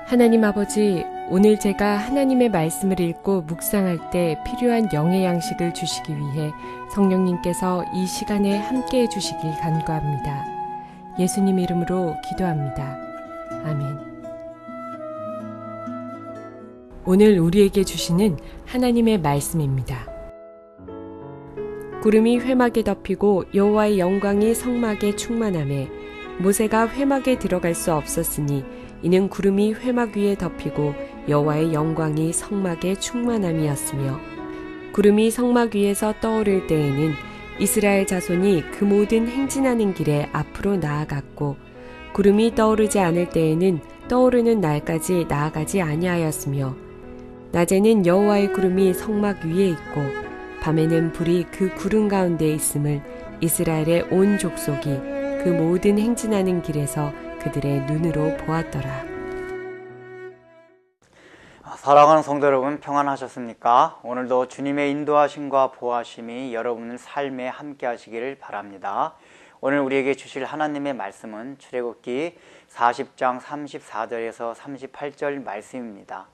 하나님 아버지, 오늘 제가 하나님의 말씀을 읽고 묵상할 때 필요한 영의 양식을 주시기 위해 성령님께서 이 시간에 함께해 주시길 간구합니다. 예수님 이름으로 기도합니다. 아멘. 오늘 우리에게 주시는 하나님의 말씀입니다. 구름이 회막에 덮이고 여호와의 영광이 성막에 충만하매 모세가 회막에 들어갈 수 없었으니 이는 구름이 회막 위에 덮이고 여호와의 영광이 성막에 충만함이었으며, 구름이 성막 위에서 떠오를 때에는 이스라엘 자손이 그 모든 행진하는 길에 앞으로 나아갔고, 구름이 떠오르지 않을 때에는 떠오르는 날까지 나아가지 아니하였으며, 낮에는 여호와의 구름이 성막 위에 있고 밤에는 불이 그 구름 가운데 있음을 이스라엘의 온 족속이 그 모든 행진하는 길에서 그들의 눈으로 보았더라. 사랑하는 성도 여러분, 평안하셨습니까? 오늘도 주님의 인도하심과 보호하심이 여러분의 삶에 함께 하시기를 바랍니다. 오늘 우리에게 주실 하나님의 말씀은 출애굽기 40장 34절에서 38절 말씀입니다.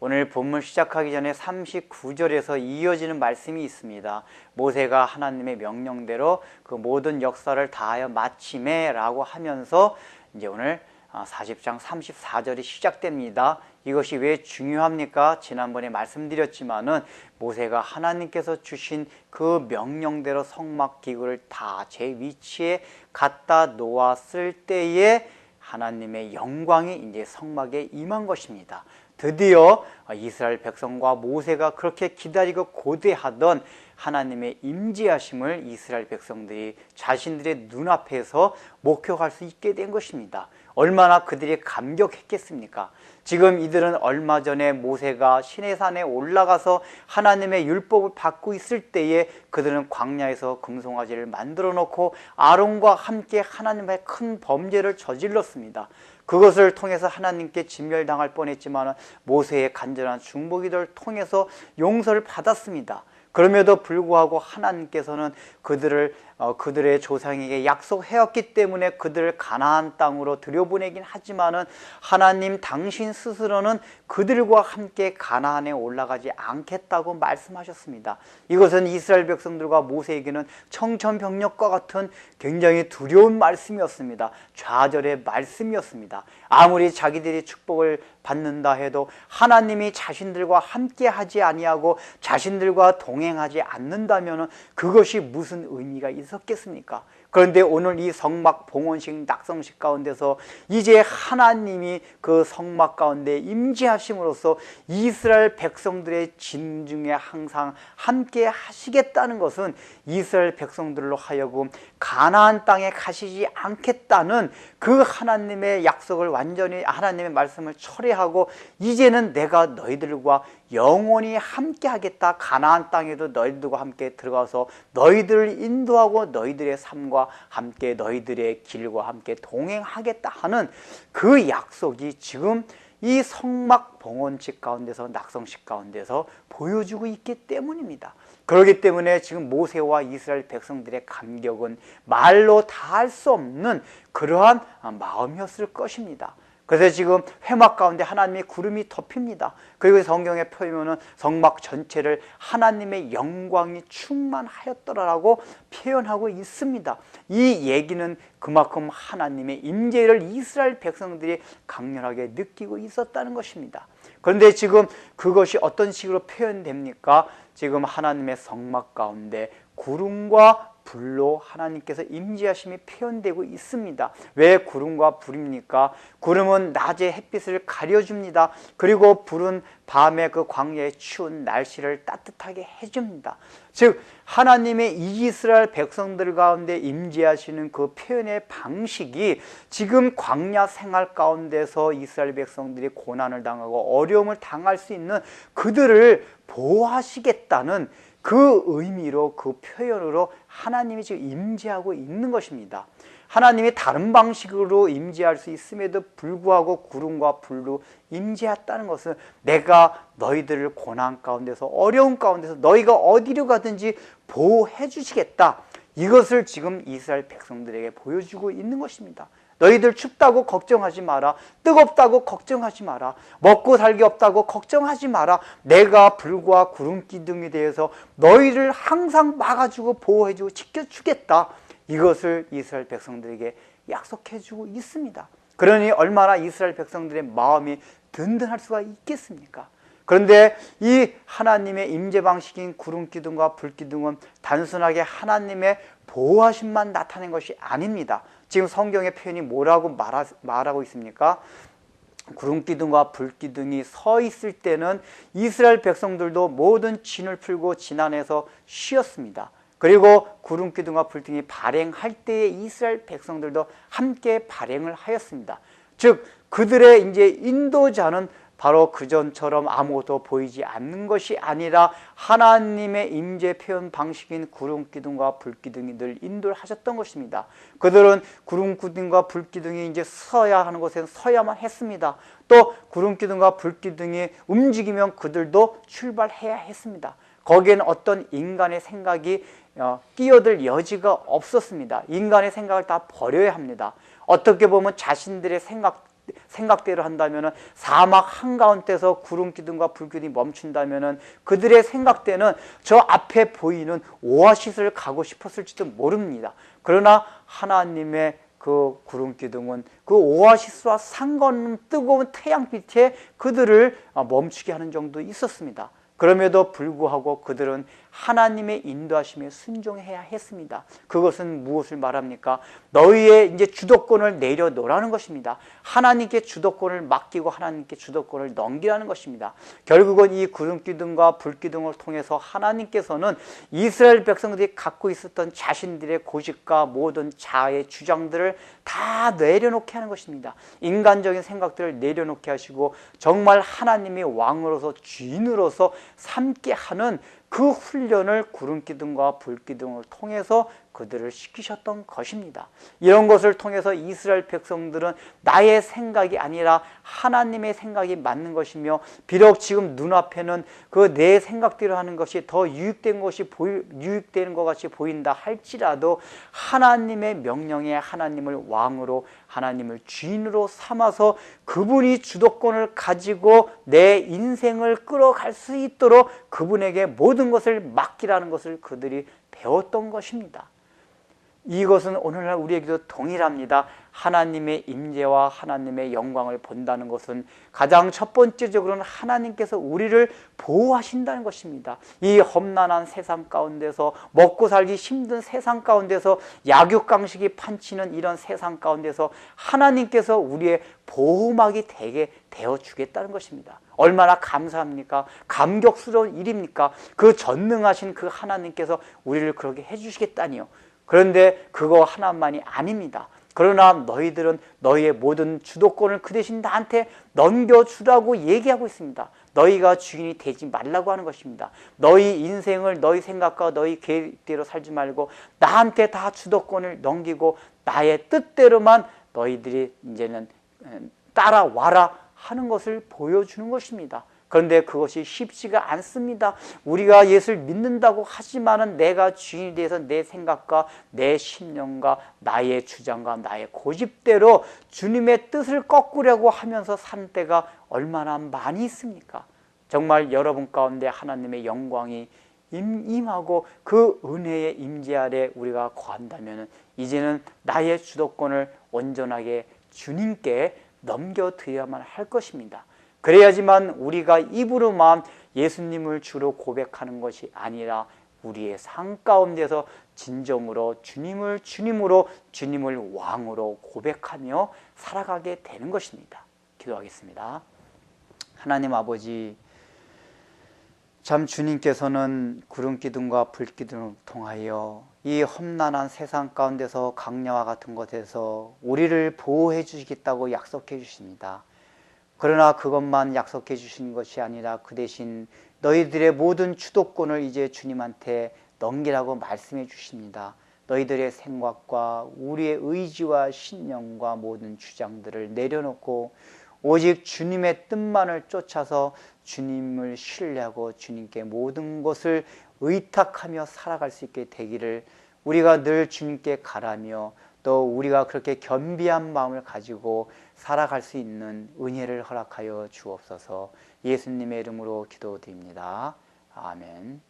오늘 본문 시작하기 전에 39절에서 이어지는 말씀이 있습니다. 모세가 하나님의 명령대로 그 모든 역사를 다하여 마치매 라고 하면서 이제 오늘 40장 34절이 시작됩니다. 이것이 왜 중요합니까? 지난번에 말씀드렸지만은 모세가 하나님께서 주신 그 명령대로 성막 기구를 다 제 위치에 갖다 놓았을 때에 하나님의 영광이 이제 성막에 임한 것입니다. 드디어 이스라엘 백성과 모세가 그렇게 기다리고 고대하던 하나님의 임재하심을 이스라엘 백성들이 자신들의 눈앞에서 목격할 수 있게 된 것입니다. 얼마나 그들이 감격했겠습니까? 지금 이들은 얼마 전에 모세가 시내산에 올라가서 하나님의 율법을 받고 있을 때에 그들은 광야에서 금송아지를 만들어 놓고 아론과 함께 하나님의 큰 범죄를 저질렀습니다. 그것을 통해서 하나님께 진멸당할 뻔했지만 모세의 간절한 중보기도를 통해서 용서를 받았습니다. 그럼에도 불구하고 하나님께서는 그들의 조상에게 약속하였기 때문에 그들을 가나안 땅으로 들여보내긴 하지만은 하나님 당신 스스로는 그들과 함께 가나안에 올라가지 않겠다고 말씀하셨습니다. 이것은 이스라엘 백성들과 모세에게는 청천벽력과 같은 굉장히 두려운 말씀이었습니다. 좌절의 말씀이었습니다. 아무리 자기들이 축복을 받는다 해도 하나님이 자신들과 함께 하지 아니하고 자신들과 동행하지 않는다면 그것이 무슨 의미가 있었겠습니까? 그런데 오늘 이 성막 봉헌식 낙성식 가운데서 이제 하나님이 그 성막 가운데 임재하심으로써 이스라엘 백성들의 진중에 항상 함께 하시겠다는 것은 이스라엘 백성들로 하여금 가나안 땅에 가시지 않겠다는 그 하나님의 약속을 완전히 하나님의 말씀을 철회하고 이제는 내가 너희들과 영원히 함께 하겠다. 가나안 땅에도 너희들과 함께 들어가서 너희들을 인도하고 너희들의 삶과 함께 너희들의 길과 함께 동행하겠다 하는 그 약속이 지금 이 성막 봉헌식 가운데서 낙성식 가운데서 보여주고 있기 때문입니다. 그렇기 때문에 지금 모세와 이스라엘 백성들의 감격은 말로 다 할 수 없는 그러한 마음이었을 것입니다. 그래서 지금 회막 가운데 하나님의 구름이 덮입니다. 그리고 성경에 표현은 성막 전체를 하나님의 영광이 충만하였더라라고 표현하고 있습니다. 이 얘기는 그만큼 하나님의 임재를 이스라엘 백성들이 강렬하게 느끼고 있었다는 것입니다. 그런데 지금 그것이 어떤 식으로 표현됩니까? 지금 하나님의 성막 가운데 구름과 불로 하나님께서 임재하심이 표현되고 있습니다. 왜 구름과 불입니까? 구름은 낮에 햇빛을 가려줍니다. 그리고 불은 밤에 그 광야의 추운 날씨를 따뜻하게 해줍니다. 즉 하나님의 이스라엘 백성들 가운데 임재하시는 그 표현의 방식이 지금 광야 생활 가운데서 이스라엘 백성들이 고난을 당하고 어려움을 당할 수 있는 그들을 보호하시겠다는 그 의미로 그 표현으로 하나님이 지금 임재하고 있는 것입니다. 하나님이 다른 방식으로 임재할 수 있음에도 불구하고 구름과 불로 임재했다는 것은 내가 너희들을 고난 가운데서 어려운 가운데서 너희가 어디로 가든지 보호해 주시겠다. 이것을 지금 이스라엘 백성들에게 보여주고 있는 것입니다. 너희들 춥다고 걱정하지 마라. 뜨겁다고 걱정하지 마라. 먹고 살기 없다고 걱정하지 마라. 내가 불과 구름 기둥이 되어서 너희를 항상 막아주고 보호해주고 지켜주겠다. 이것을 이스라엘 백성들에게 약속해주고 있습니다. 그러니 얼마나 이스라엘 백성들의 마음이 든든할 수가 있겠습니까? 그런데 이 하나님의 임재 방식인 구름 기둥과 불 기둥은 단순하게 하나님의 보호하심만 나타낸 것이 아닙니다. 지금 성경의 표현이 뭐라고 말하고 있습니까? 구름 기둥과 불 기둥이 서 있을 때는 이스라엘 백성들도 모든 진을 풀고 지난해서 쉬었습니다. 그리고 구름 기둥과 불 기둥이 발행할 때에 이스라엘 백성들도 함께 발행을 하였습니다. 즉 그들의 이제 인도자는 바로 그전처럼 아무것도 보이지 않는 것이 아니라 하나님의 임재 표현 방식인 구름 기둥과 불 기둥이 늘 인도를 하셨던 것입니다. 그들은 구름 기둥과 불 기둥이 이제 서야 하는 곳에는 서야만 했습니다. 또 구름 기둥과 불 기둥이 움직이면 그들도 출발해야 했습니다. 거기에는 어떤 인간의 생각이 끼어들 여지가 없었습니다. 인간의 생각을 다 버려야 합니다. 어떻게 보면 자신들의 생각대로 한다면 사막 한가운데서 구름 기둥과 불 기둥이 멈춘다면 그들의 생각대는 저 앞에 보이는 오아시스를 가고 싶었을지도 모릅니다. 그러나 하나님의 그 구름 기둥은 그 오아시스와 상관없는 뜨거운 태양빛에 그들을 멈추게 하는 정도 있었습니다. 그럼에도 불구하고 그들은 하나님의 인도하심에 순종해야 했습니다. 그것은 무엇을 말합니까? 너희의 이제 주도권을 내려놓으라는 것입니다. 하나님께 주도권을 맡기고 하나님께 주도권을 넘기라는 것입니다. 결국은 이 구름 기둥과 불 기둥을 통해서 하나님께서는 이스라엘 백성들이 갖고 있었던 자신들의 고집과 모든 자아의 주장들을 다 내려놓게 하는 것입니다. 인간적인 생각들을 내려놓게 하시고 정말 하나님의 왕으로서 주인으로서 삼게 하는 그 훈련을 구름 기둥과 불 기둥을 통해서 그들을 시키셨던 것입니다. 이런 것을 통해서 이스라엘 백성들은 나의 생각이 아니라 하나님의 생각이 맞는 것이며 비록 지금 눈앞에는 그 내 생각대로 하는 것이 더 유익되는 것 같이 보인다 할지라도 하나님의 명령에 하나님을 왕으로 하나님을 주인으로 삼아서 그분이 주도권을 가지고 내 인생을 끌어갈 수 있도록 그분에게 모든 것을 맡기라는 것을 그들이 배웠던 것입니다. 이것은 오늘날 우리에게도 동일합니다. 하나님의 임재와 하나님의 영광을 본다는 것은 가장 첫 번째적으로는 하나님께서 우리를 보호하신다는 것입니다. 이 험난한 세상 가운데서 먹고 살기 힘든 세상 가운데서 약육강식이 판치는 이런 세상 가운데서 하나님께서 우리의 보호막이 되게 되어주겠다는 것입니다. 얼마나 감사합니까? 감격스러운 일입니까? 그 전능하신 그 하나님께서 우리를 그렇게 해주시겠다니요. 그런데 그거 하나만이 아닙니다. 그러나 너희들은 너희의 모든 주도권을 그 대신 나한테 넘겨주라고 얘기하고 있습니다. 너희가 주인이 되지 말라고 하는 것입니다. 너희 인생을 너희 생각과 너희 계획대로 살지 말고 나한테 다 주도권을 넘기고 나의 뜻대로만 너희들이 이제는 따라와라 하는 것을 보여주는 것입니다. 그런데 그것이 쉽지가 않습니다. 우리가 예수를 믿는다고 하지만은 내가 주인에 대해서 내 생각과 내 신념과 나의 주장과 나의 고집대로 주님의 뜻을 꺾으려고 하면서 사는 때가 얼마나 많이 있습니까? 정말 여러분 가운데 하나님의 영광이 임하고 그 은혜의 임재 아래 우리가 거한다면 이제는 나의 주도권을 온전하게 주님께 넘겨드려야만 할 것입니다. 그래야지만 우리가 입으로만 예수님을 주로 고백하는 것이 아니라 우리의 삶 가운데서 진정으로 주님을 주님으로 주님을 왕으로 고백하며 살아가게 되는 것입니다. 기도하겠습니다. 하나님 아버지, 참 주님께서는 구름 기둥과 불 기둥을 통하여 이 험난한 세상 가운데서 강야와 같은 것에서 우리를 보호해 주시겠다고 약속해 주십니다. 그러나 그것만 약속해 주신 것이 아니라 그 대신 너희들의 모든 주도권을 이제 주님한테 넘기라고 말씀해 주십니다. 너희들의 생각과 우리의 의지와 신념과 모든 주장들을 내려놓고 오직 주님의 뜻만을 쫓아서 주님을 신뢰하고 주님께 모든 것을 의탁하며 살아갈 수 있게 되기를 우리가 늘 주님께 가라며 또 우리가 그렇게 겸비한 마음을 가지고 살아갈 수 있는 은혜를 허락하여 주옵소서. 예수님의 이름으로 기도드립니다. 아멘.